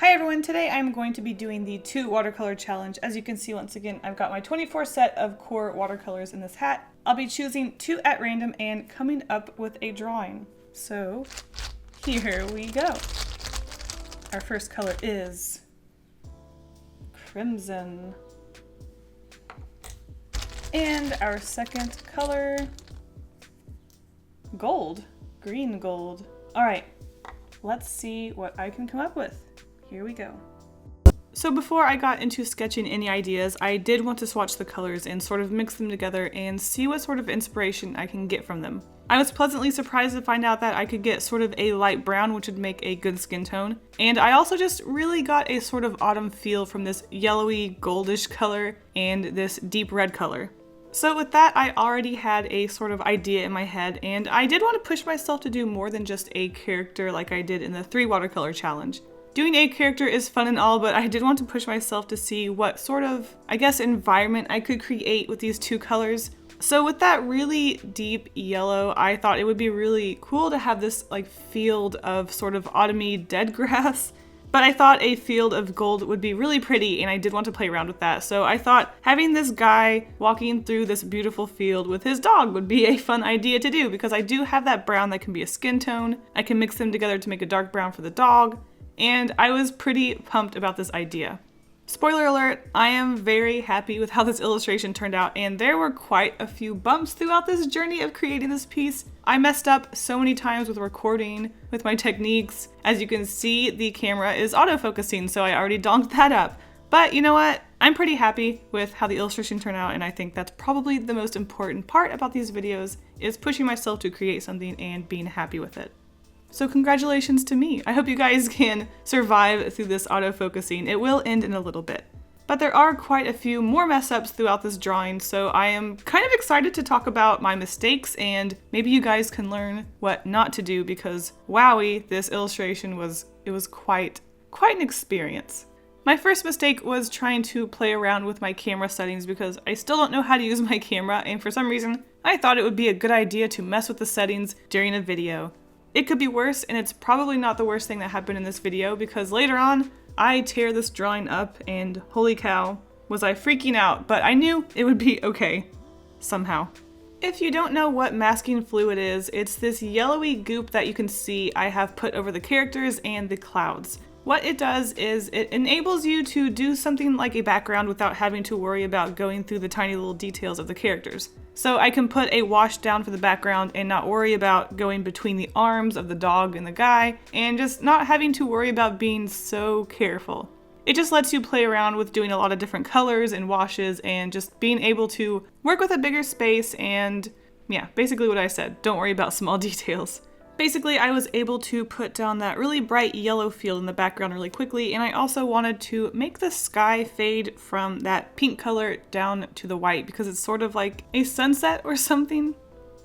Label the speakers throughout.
Speaker 1: Hi everyone, today I'm going to be doing the 2 watercolor challenge. As you can see, once again, I've got my 24 set of QoR watercolors in this hat. I'll be choosing 2 at random and coming up with a drawing. So here we go. Our first color is crimson. And our second color, gold, green gold. All right, let's see what I can come up with. Here we go. So before I got into sketching any ideas, I did want to swatch the colors and sort of mix them together and see what sort of inspiration I can get from them. I was pleasantly surprised to find out that I could get sort of a light brown, which would make a good skin tone. And I also just really got a sort of autumn feel from this yellowy goldish color and this deep red color. So with that, I already had a sort of idea in my head, and I did want to push myself to do more than just a character like I did in the 3 watercolor challenge. Doing a character is fun and all, but I did want to push myself to see what sort of, I guess, environment I could create with these 2 colors. So with that really deep yellow, I thought it would be really cool to have this like field of sort of autumny dead grass. But I thought a field of gold would be really pretty, and I did want to play around with that. So I thought having this guy walking through this beautiful field with his dog would be a fun idea to do, because I do have that brown that can be a skin tone. I can mix them together to make a dark brown for the dog. And I was pretty pumped about this idea. Spoiler alert, I am very happy with how this illustration turned out, and there were quite a few bumps throughout this journey of creating this piece. I messed up so many times with recording, with my techniques. As you can see, the camera is autofocusing, so I already donked that up. But you know what? I'm pretty happy with how the illustration turned out, and I think that's probably the most important part about these videos, is pushing myself to create something and being happy with it. So congratulations to me. I hope you guys can survive through this autofocusing. It will end in a little bit. But there are quite a few more mess ups throughout this drawing, so I am kind of excited to talk about my mistakes, and maybe you guys can learn what not to do, because wowie, this illustration was quite an experience. My first mistake was trying to play around with my camera settings, because I still don't know how to use my camera, and for some reason I thought it would be a good idea to mess with the settings during a video. It could be worse, and it's probably not the worst thing that happened in this video, because later on, I tear this drawing up and holy cow, was I freaking out, but I knew it would be okay, somehow. If you don't know what masking fluid is, it's this yellowy goop that you can see I have put over the characters and the clouds. What it does is it enables you to do something like a background without having to worry about going through the tiny little details of the characters. So I can put a wash down for the background and not worry about going between the arms of the dog and the guy, and just not having to worry about being so careful. It just lets you play around with doing a lot of different colors and washes and just being able to work with a bigger space, and yeah, basically what I said, don't worry about small details. Basically, I was able to put down that really bright yellow field in the background really quickly, and I also wanted to make the sky fade from that pink color down to the white, because it's sort of like a sunset or something.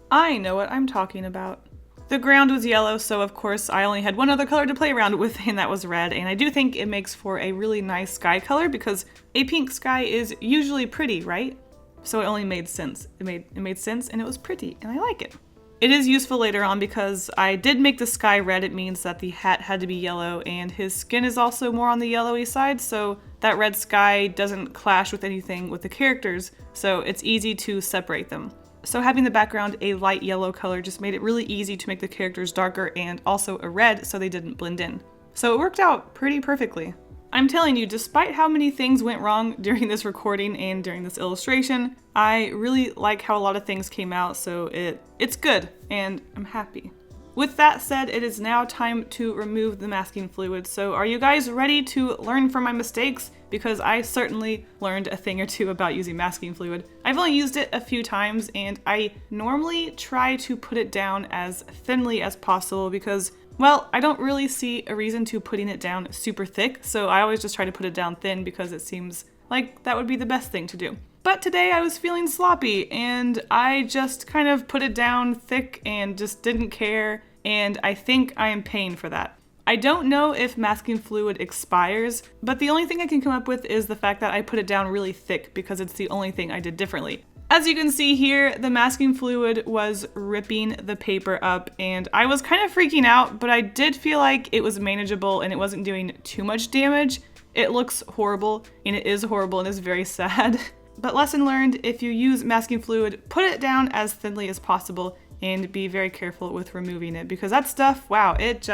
Speaker 1: I know what I'm talking about. The ground was yellow, so of course I only had one other color to play around with, and that was red, and I do think it makes for a really nice sky color, because a pink sky is usually pretty, right? So it only made sense. It made sense, and it was pretty, and I like it. It is useful later on, because I did make the sky red. It means that the hat had to be yellow, and his skin is also more on the yellowy side, so that red sky doesn't clash with anything with the characters, so it's easy to separate them. So having the background a light yellow color just made it really easy to make the characters darker and also a red so they didn't blend in. So it worked out pretty perfectly. I'm telling you, despite how many things went wrong during this recording and during this illustration, I really like how a lot of things came out, so it's good, and I'm happy. With that said, it is now time to remove the masking fluid, so are you guys ready to learn from my mistakes? Because I certainly learned a thing or two about using masking fluid. I've only used it a few times, and I normally try to put it down as thinly as possible, because well, I don't really see a reason to putting it down super thick, so I always just try to put it down thin because it seems like that would be the best thing to do. But today I was feeling sloppy, and I just kind of put it down thick and just didn't care, and I think I am paying for that. I don't know if masking fluid expires, but the only thing I can come up with is the fact that I put it down really thick, because it's the only thing I did differently. As you can see here, the masking fluid was ripping the paper up and I was kind of freaking out, but I did feel like it was manageable and it wasn't doing too much damage. It looks horrible and it is horrible and is very sad. But lesson learned, if you use masking fluid, put it down as thinly as possible and be very careful with removing it because that stuff, wow, it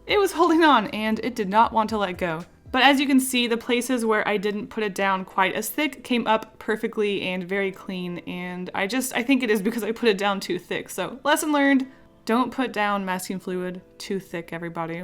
Speaker 1: was holding on and it did not want to let go. But as you can see, the places where I didn't put it down quite as thick came up perfectly and very clean, and I think it is because I put it down too thick. So lesson learned, don't put down masking fluid too thick, everybody.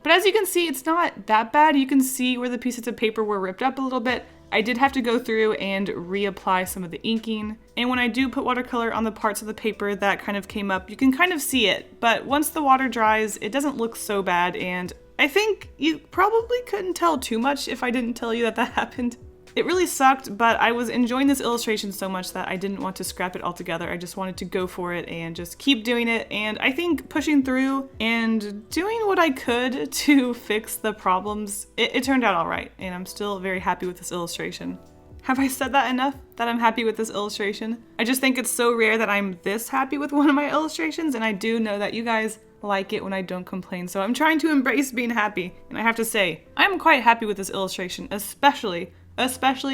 Speaker 1: But as you can see, it's not that bad. You can see where the pieces of paper were ripped up a little bit. I did have to go through and reapply some of the inking. And when I do put watercolor on the parts of the paper that kind of came up, you can kind of see it. But once the water dries, it doesn't look so bad, and I think you probably couldn't tell too much if I didn't tell you that happened. It really sucked, but I was enjoying this illustration so much that I didn't want to scrap it altogether. I just wanted to go for it and just keep doing it. And I think pushing through and doing what I could to fix the problems, it turned out all right. And I'm still very happy with this illustration. Have I said that enough, that I'm happy with this illustration? I just think it's so rare that I'm this happy with one of my illustrations, and I do know that you guys like it when I don't complain, so I'm trying to embrace being happy. And I have to say, I'm quite happy with this illustration, especially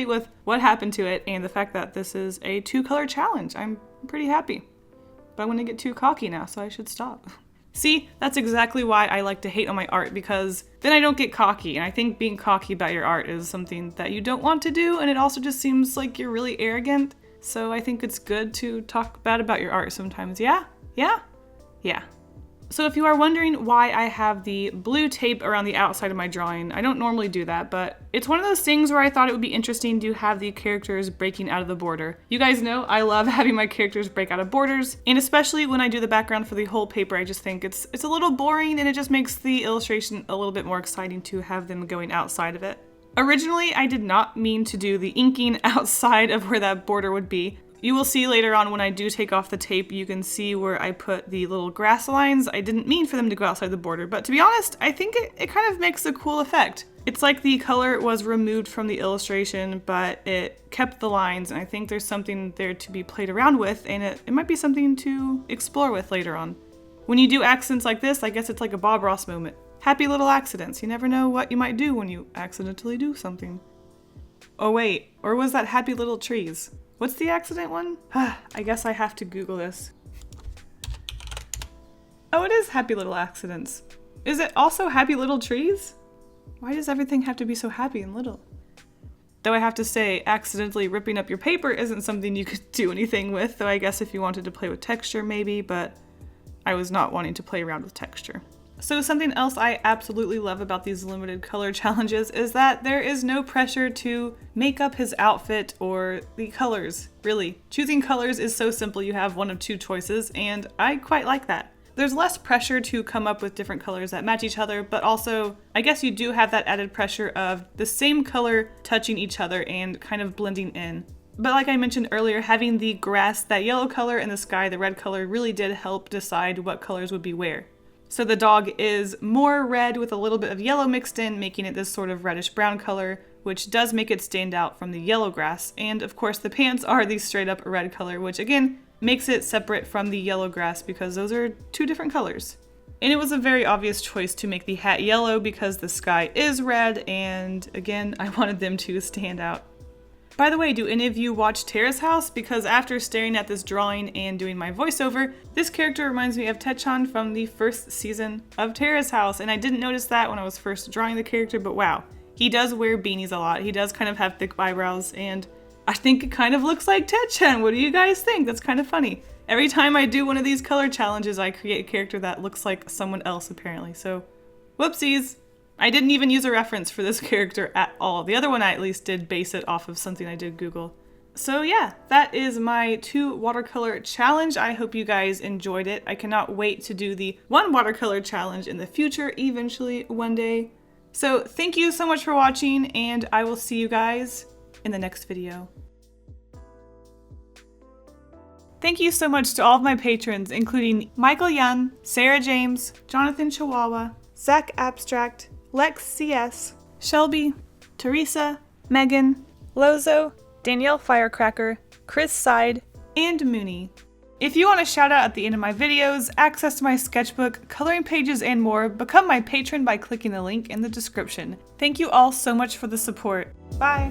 Speaker 1: with what happened to it and the fact that this is a 2-color challenge. I'm pretty happy. But I'm gonna get too cocky now, so I should stop. See, that's exactly why I like to hate on my art, because then I don't get cocky, and I think being cocky about your art is something that you don't want to do, and it also just seems like you're really arrogant. So I think it's good to talk bad about your art sometimes. Yeah? So if you are wondering why I have the blue tape around the outside of my drawing, I don't normally do that, but it's one of those things where I thought it would be interesting to have the characters breaking out of the border. You guys know I love having my characters break out of borders, and especially when I do the background for the whole paper, I just think it's a little boring and it just makes the illustration a little bit more exciting to have them going outside of it. Originally, I did not mean to do the inking outside of where that border would be. You will see later on when I do take off the tape, you can see where I put the little grass lines. I didn't mean for them to go outside the border, but to be honest, I think it kind of makes a cool effect. It's like the color was removed from the illustration, but it kept the lines, and I think there's something there to be played around with, and it might be something to explore with later on. When you do accidents like this, I guess it's like a Bob Ross moment. Happy little accidents. You never know what you might do when you accidentally do something. Oh wait, or was that happy little trees? What's the accident one? I guess I have to Google this. Oh, it is happy little accidents. Is it also happy little trees? Why does everything have to be so happy and little? Though I have to say, accidentally ripping up your paper isn't something you could do anything with, though I guess if you wanted to play with texture maybe, but I was not wanting to play around with texture. So something else I absolutely love about these limited color challenges is that there is no pressure to make up his outfit or the colors, really. Choosing colors is so simple, you have one of 2 choices, and I quite like that. There's less pressure to come up with different colors that match each other, but also, I guess you do have that added pressure of the same color touching each other and kind of blending in. But like I mentioned earlier, having the grass, that yellow color, and the sky, the red color, really did help decide what colors would be where. So the dog is more red with a little bit of yellow mixed in, making it this sort of reddish brown color, which does make it stand out from the yellow grass. And of course the pants are the straight up red color, which again makes it separate from the yellow grass because those are 2 different colors. And it was a very obvious choice to make the hat yellow because the sky is red, and again, I wanted them to stand out. By the way, do any of you watch Terrace House? Because after staring at this drawing and doing my voiceover, this character reminds me of Taechan from the first season of Terrace House, and I didn't notice that when I was first drawing the character, but wow. He does wear beanies a lot, he does kind of have thick eyebrows, and I think it kind of looks like Taechan. What do you guys think? That's kind of funny. Every time I do one of these color challenges, I create a character that looks like someone else apparently, so whoopsies. I didn't even use a reference for this character at all. The other one I at least did base it off of something I did Google. So yeah, that is my 2 watercolor challenge. I hope you guys enjoyed it. I cannot wait to do the 1 watercolor challenge in the future, eventually one day. So thank you so much for watching, and I will see you guys in the next video. Thank you so much to all of my patrons, including Michael Yun, Sarah James, Jonathan Chihuahua, Zach Abstract, Lex CS, Shelby, Teresa, Megan, Lozo, Danielle Firecracker, Chris Side, and Mooney. If you want a shout out at the end of my videos, access to my sketchbook, coloring pages, and more, become my patron by clicking the link in the description. Thank you all so much for the support. Bye!